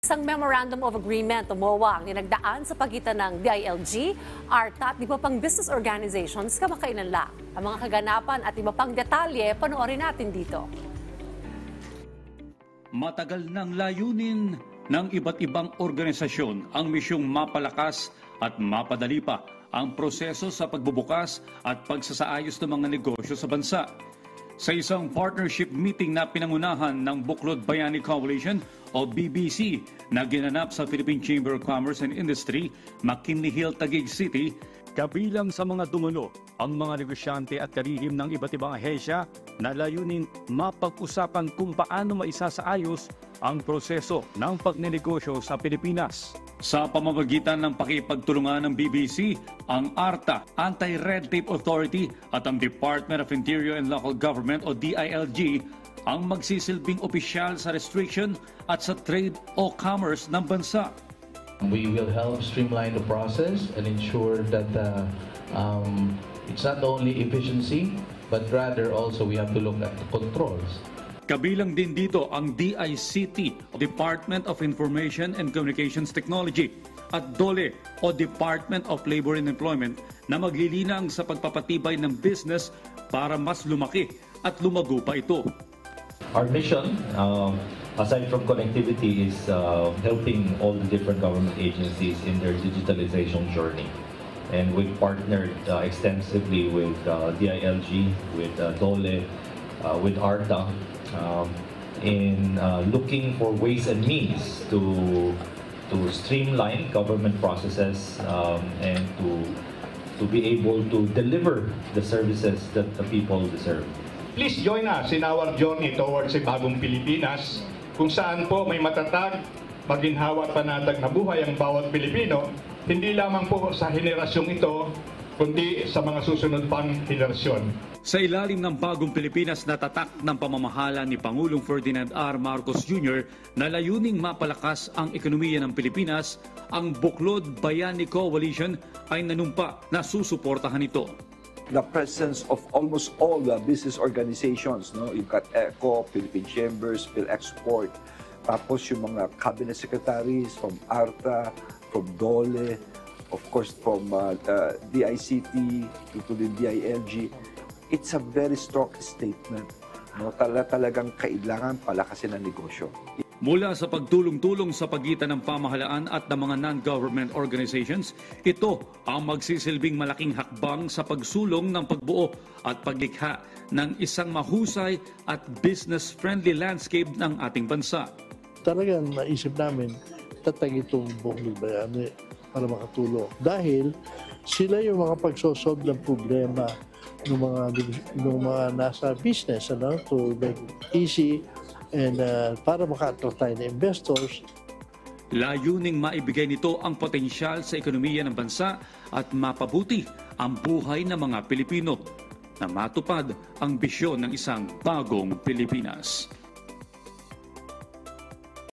Isang Memorandum of Agreement o MOA ang ninagdaan sa pagitan ng DILG, ARTA at iba pang business organizations kamakailan lang. Ang mga kaganapan at iba pang detalye, panoorin natin dito. Matagal ng layunin ng iba't ibang organisasyon ang misyong mapalakas at mapadali pa ang proseso sa pagbubukas at pagsasaayos ng mga negosyo sa bansa. Sa isang partnership meeting na pinangunahan ng Buklod Bayani Coalition o BBC na ginanap sa Philippine Chamber of Commerce and Industry, McKinley Hill, Taguig City, kabilang sa mga dumalo ang mga negosyante at karihim ng iba't ibang ahensya na layuning mapag-usapan kung paano maisasaayos ang proseso ng pagnenegosyo sa Pilipinas. Sa pamamagitan ng pakipagtulungan ng BBC, ang ARTA, Anti-Red Tape Authority at ang Department of Interior and Local Government o DILG ang magsisilbing opisyal sa restriction at sa trade o commerce ng bansa. We will help streamline the process and ensure that it's not only efficiency, but rather also we have to look at the controls. Kabilang din dito ang DICT, Department of Information and Communications Technology, at DOLE o Department of Labor and Employment na maglilinang sa pagpapatibay ng business para mas lumaki at lumago pa ito. Our mission, aside from connectivity, is helping all the different government agencies in their digitalization journey. And we've partnered extensively with DILG, with DOLE, with ARTA, in looking for ways and means to streamline government processes and to be able to deliver the services that the people deserve. Please join us in our journey towards a bagong Pilipinas, kung saan po may matatag, maginhawa at panatag na buhay ang bawat Pilipino, hindi lamang po sa henerasyong ito, kundi sa mga susunod pang henerasyon. Sa ilalim ng bagong Pilipinas na tatak ng pamamahala ni Pangulong Ferdinand R. Marcos Jr. na layuning mapalakas ang ekonomiya ng Pilipinas, ang Buklod Bayani Coalition ay nanumpa na susuportahan ito. The presence of almost all the business organizations, no? You've got ECO, Philippine Chambers, PhilExport, tapos yung mga cabinet secretaries from ARTA, from DOLE, of course from DICT to the DILG. It's a very strong statement. No? Talagang kailangan palakasin ang negosyo. Mula sa pagtulong-tulong sa pagitan ng pamahalaan at ng mga non-government organizations, ito ang magsisilbing malaking hakbang sa pagsulong ng pagbuo at paglikha ng isang mahusay at business-friendly landscape ng ating bansa. Talagang naisip namin, tatag itong Buklod Bayani para makatulong. Dahil sila yung mga pagsosolve ng problema ng mga nasa business, to make it easy and para maka-attract tayo ng investors. Layuning maibigay nito ang potensyal sa ekonomiya ng bansa at mapabuti ang buhay ng mga Pilipino na matupad ang bisyon ng isang bagong Pilipinas.